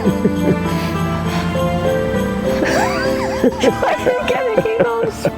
Try again, he goes.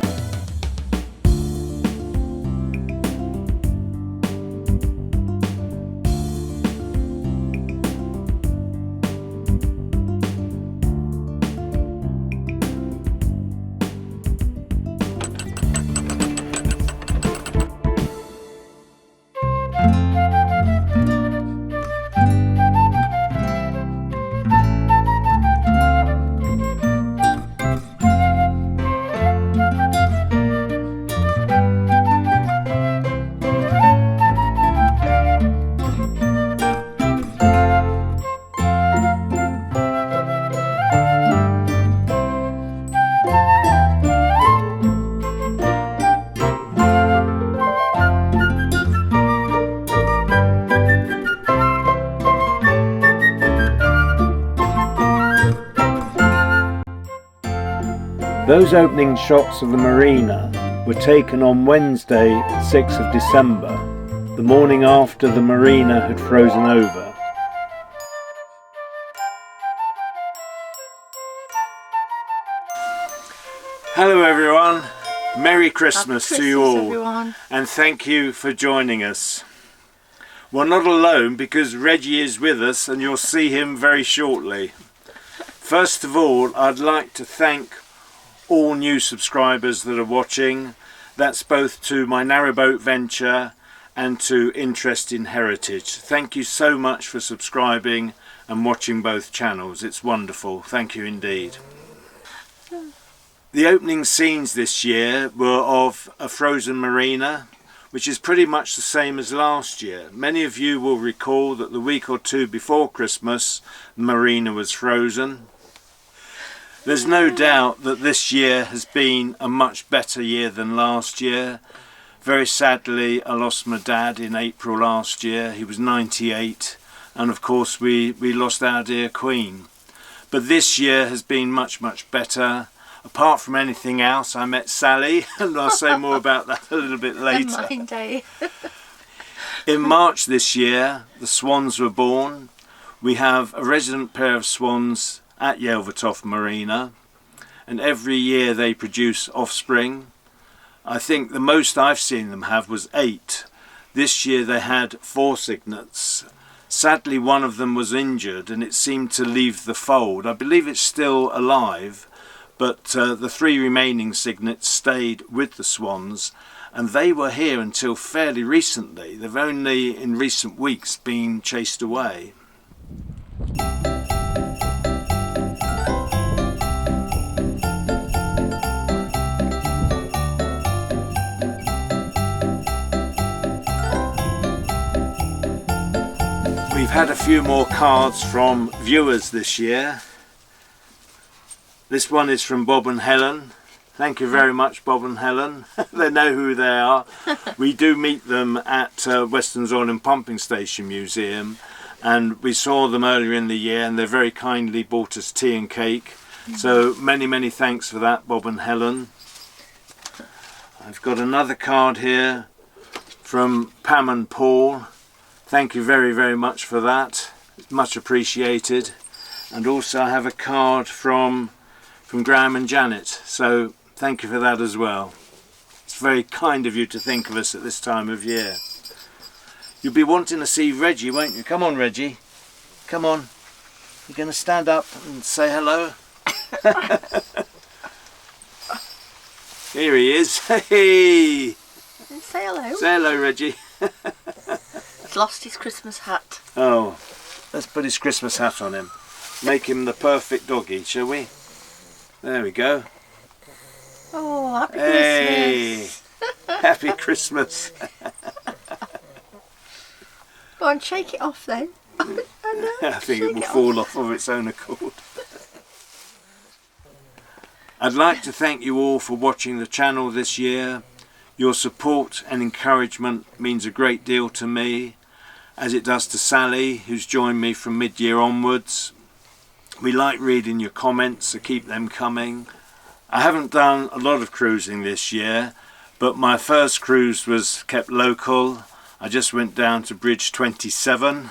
Those opening shots of the marina were taken on Wednesday, 6th of December, the morning after the marina had frozen over. Hello everyone, Merry Christmas to you all, everyone. And thank you for joining us. We're not alone because Reggie is with us and you'll see him very shortly. First of all, I'd like to thank all new subscribers that are watching. That's both to my Narrowboat venture and to Interest in Heritage. Thank you so much for subscribing and watching both channels. It's wonderful. Thank you indeed. The opening scenes this year were of a frozen marina, which is pretty much the same as last year. Many of you will recall that the week or two before Christmas, the marina was frozen. There's no doubt that this year has been a much better year than last year. Very sadly, I lost my dad in April last year. He was 98, and of course we lost our dear Queen. But this year has been much better. Apart from anything else, I met Sally, and I'll say more about that a little bit later. Mine day. In March this year, the swans were born. We have a resident pair of swans at Yelvertoft Marina, and every year they produce offspring. I think the most I've seen them have was 8. This year they had 4 cygnets. Sadly, one of them was injured and it seemed to leave the fold. I believe it's still alive, but the 3 remaining cygnets stayed with the swans, and they were here until fairly recently. They've only in recent weeks been chased away. We've had a few more cards from viewers this year. This one is from Bob and Helen. Thank you very much, Bob and Helen. They know who they are. We do meet them at Western's Oil and Pumping Station Museum, and we saw them earlier in the year and they very kindly bought us tea and cake. So many thanks for that, Bob and Helen. I've got another card here from Pam and Paul. Thank you very much for that. It's much appreciated. And also I have a card from Graham and Janet. So thank you for that as well. It's very kind of you to think of us at this time of year. You'll be wanting to see Reggie, won't you? Come on, Reggie. Come on. You're going to stand up and say hello? Here he is. Hey! Say hello. Say hello, Reggie. He's lost his Christmas hat. Oh, let's put his Christmas hat on him. Make him the perfect doggy, shall we? There we go. Oh, happy Christmas. Happy Christmas. Go on, shake it off then. I think it will fall off of its own accord. I'd like to thank you all for watching the channel this year. Your support and encouragement means a great deal to me, as it does to Sally, who's joined me from mid-year onwards. We like reading your comments, so keep them coming. I haven't done a lot of cruising this year, but my first cruise was kept local. I just went down to Bridge 27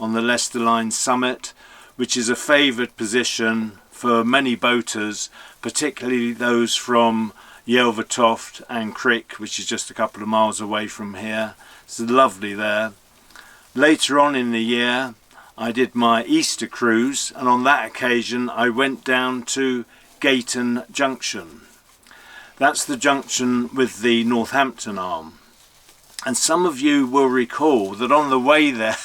on the Leicester Line summit, which is a favoured position for many boaters, particularly those from Yelvertoft and Crick, which is just a couple of miles away from here. It's lovely there. Later on in the year I did my Easter cruise, and on that occasion I went down to Gayton Junction. That's the junction with the Northampton arm. And some of you will recall that on the way there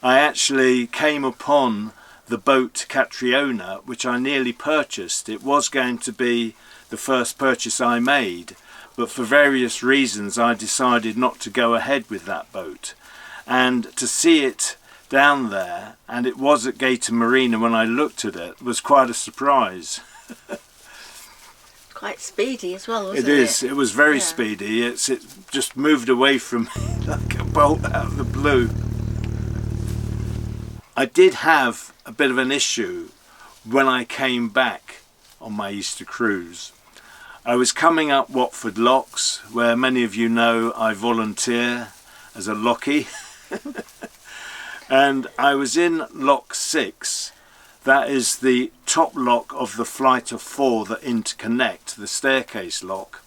I actually came upon the boat Catriona, which I nearly purchased. It was going to be the first purchase I made, but for various reasons I decided not to go ahead with that boat. And to see it down there, and it was at Gayton Marina when I looked at it, was quite a surprise. Quite speedy as well, wasn't It it? is. It was very speedy. It just moved away from me like a bolt out of the blue. I did have a bit of an issue when I came back on my Easter cruise. I was coming up Watford Locks, where many of you know I volunteer as a lockie. And I was in Lock 6. That is the top lock of the flight of 4 that interconnect, the staircase lock.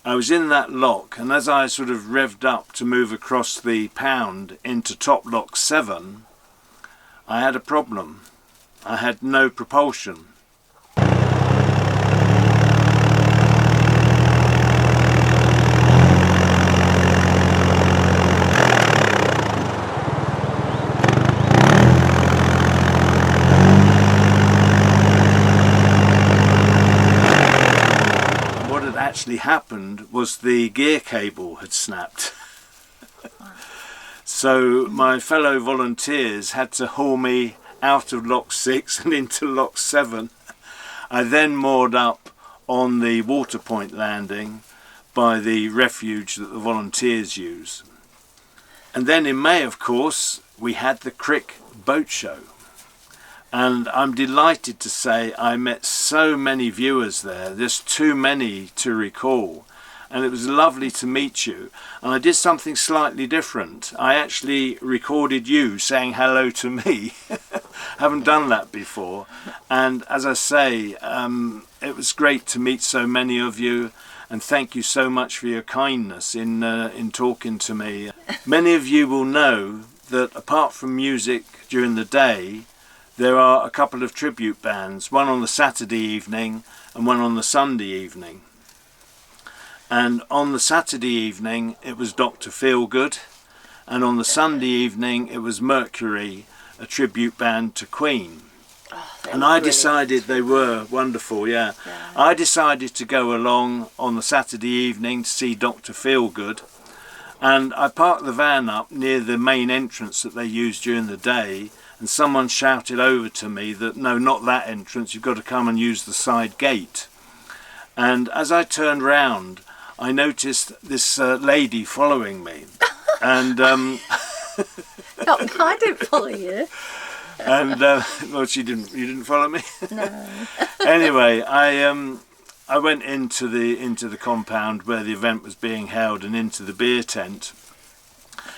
I was in that lock, and as I sort of revved up to move across the pound into top lock 7, I had a problem. I had no propulsion. Actually happened was the gear cable had snapped. So my fellow volunteers had to haul me out of Lock 6 and into Lock 7. I then moored up on the water point landing by the refuge that the volunteers use. And then in May, of course, we had the Crick Boat Show. And I'm delighted to say I met so many viewers there. There's too many to recall. And it was lovely to meet you. And I did something slightly different. I actually recorded you saying hello to me. Haven't done that before. And as I say, it was great to meet so many of you. And thank you so much for your kindness in talking to me. Many of you will know that apart from music during the day, there are a couple of tribute bands, one on the Saturday evening and one on the Sunday evening. And on the Saturday evening it was Dr. Feelgood, and on the Sunday evening it was Mercury, a tribute band to Queen. And I decided they were wonderful, yeah. I decided to go along on the Saturday evening to see Dr. Feelgood, and I parked the van up near the main entrance that they use during the day. And someone shouted over to me that, no, not that entrance, you've got to come and use the side gate. And as I turned round, I noticed this lady following me. And No, I didn't follow you. and well, you didn't follow me. No. Anyway, I went into the compound where the event was being held and into the beer tent.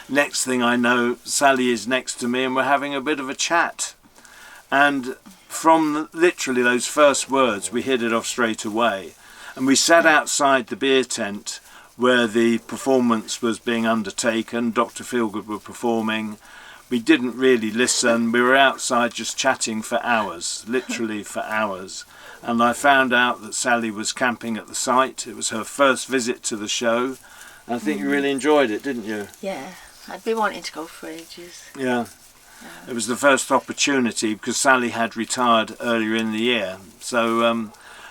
Next thing I know, Sally is next to me and we're having a bit of a chat. And from literally those first words, we hit it off straight away. And we sat outside the beer tent where the performance was being undertaken. Dr. Feelgood were performing. We didn't really listen. We were outside just chatting for hours, literally for hours. And I found out that Sally was camping at the site. It was her first visit to the show. And I think you really enjoyed it, didn't you? Yeah, I'd been wanting to go for ages. Yeah. It was the first opportunity because Sally had retired earlier in the year. So,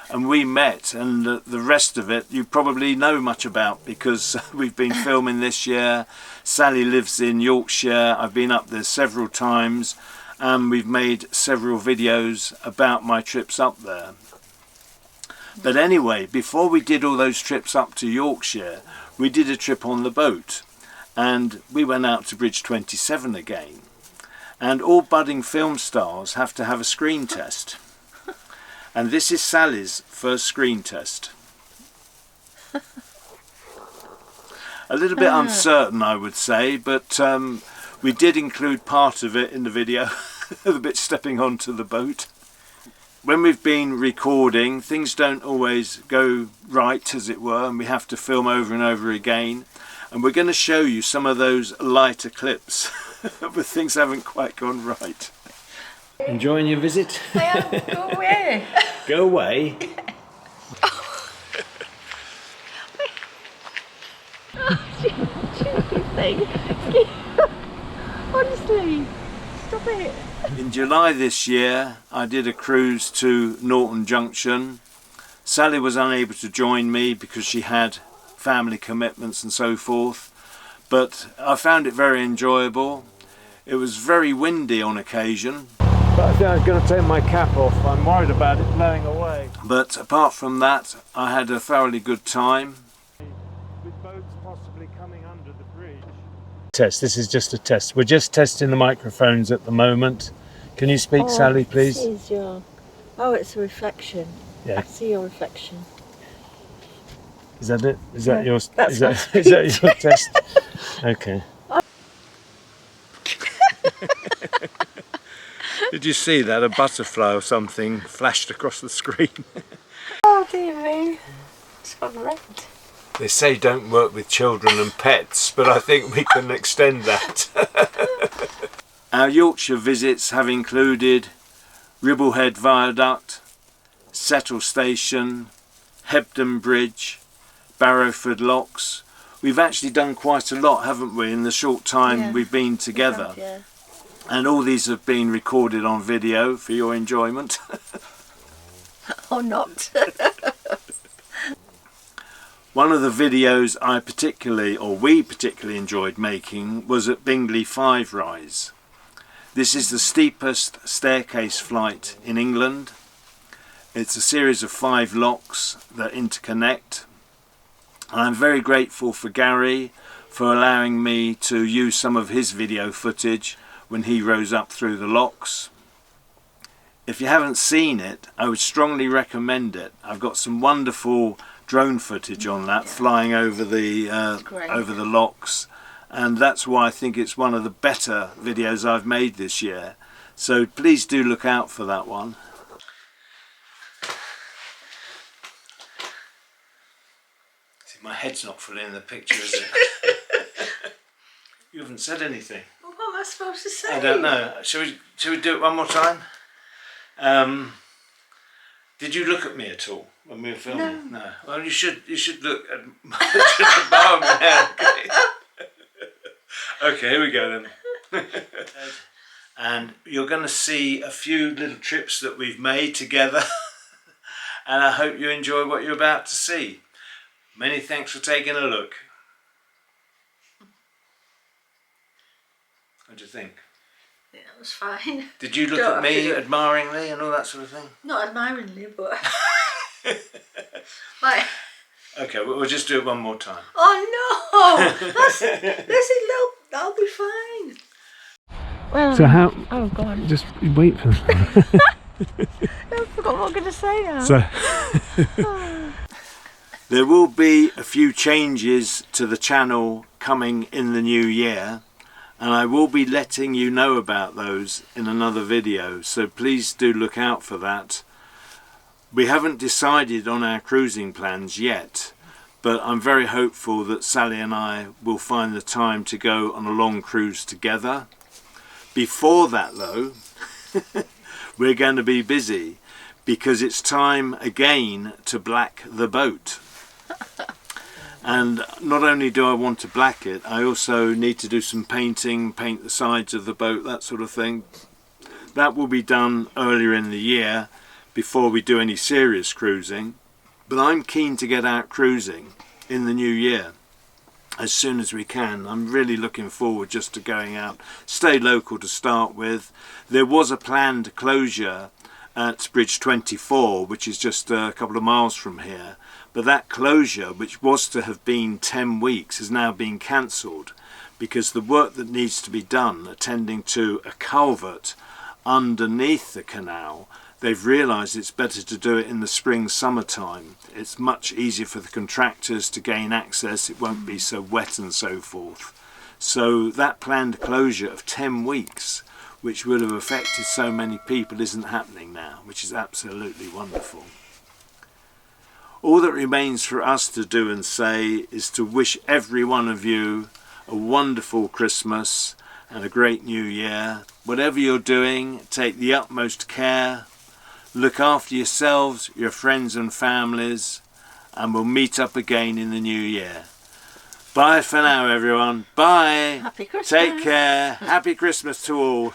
and we met, and the rest of it you probably know much about because we've been filming this year. Sally lives in Yorkshire. I've been up there several times, and we've made several videos about my trips up there. But anyway, before we did all those trips up to Yorkshire, we did a trip on the boat, and we went out to Bridge 27 again. And all budding film stars have to have a screen test. And this is Sally's first screen test. A little bit uncertain, I would say, but we did include part of it in the video. the bit stepping onto the boat. When we've been recording, things don't always go right, as it were, and we have to film over and over again. And we're going to show you some of those lighter clips where things haven't quite gone right. Enjoying your visit? I am. Go away. Go away? Cheeky thing. Honestly, stop it. In July this year, I did a cruise to Norton Junction. Sally was unable to join me because she had family commitments and so forth, but I found it very enjoyable. It was very windy on occasion. But I think I'm going to take my cap off. I'm worried about it blowing away. But apart from that, I had a thoroughly good time. With boats possibly coming under the bridge. Test. This is just a test. We're just testing the microphones at the moment. Can you speak, Sally, please? Oh, it's a reflection. Yeah. I see your reflection. Is that it? Is that your? Is That's is that your test? Okay. Did you see that? A butterfly or something flashed across the screen. Oh dear me. It's gone red. They say don't work with children and pets, but I think we can extend that. Our Yorkshire visits have included Ribblehead Viaduct, Settle Station, Hebden Bridge, Barrowford Locks. We've actually done quite a lot, haven't we, in the short time we've been together. Yeah. And all these have been recorded on video for your enjoyment. Or not. One of the videos we particularly enjoyed making was at Bingley 5 Rise. This is the steepest staircase flight in England. It's a series of 5 locks that interconnect. And I'm very grateful for Gary for allowing me to use some of his video footage when he rose up through the locks. If you haven't seen it, I would strongly recommend it. I've got some wonderful drone footage on that, flying over the locks, and that's why I think it's one of the better videos I've made this year. So please do look out for that one. See, my head's not fully in the picture, is it? You haven't said anything. Well, what am I supposed to say? I don't know. Shall we do it one more time? Did you look at me at all when we were filming? No. Well, you should look at my hair. Okay, here we go then. And you're going to see a few little trips that we've made together. And I hope you enjoy what you're about to see. Many thanks for taking a look. What do you think? Yeah, that was fine. Did you look at me admiringly and all that sort of thing? Not admiringly, but... like... Okay, we'll just do it one more time. Oh no! That'll be fine. Well, so how... Oh, go on. Just wait for... I forgot what I'm going to say now. So... There will be a few changes to the channel coming in the new year. And I will be letting you know about those in another video, so please do look out for that. We haven't decided on our cruising plans yet, but I'm very hopeful that Sally and I will find the time to go on a long cruise together. Before that though, we're going to be busy because it's time again to black the boat. And not only do I want to black it, I also need to do some painting, paint the sides of the boat, that sort of thing. That will be done earlier in the year before we do any serious cruising. But I'm keen to get out cruising in the new year as soon as we can. I'm really looking forward just to going out, stay local to start with. There was a planned closure at Bridge 24, which is just a couple of miles from here. But that closure, which was to have been 10 weeks, has now been cancelled because the work that needs to be done attending to a culvert underneath the canal, they've realised it's better to do it in the spring summertime. It's much easier for the contractors to gain access, it won't be so wet and so forth. So that planned closure of 10 weeks which would have affected so many people, isn't happening now, which is absolutely wonderful. All that remains for us to do and say is to wish every one of you a wonderful Christmas and a great New Year. Whatever you're doing, take the utmost care. Look after yourselves, your friends and families, and we'll meet up again in the new year. Bye for now, everyone. Bye. Happy Christmas. Take care. Happy Christmas to all.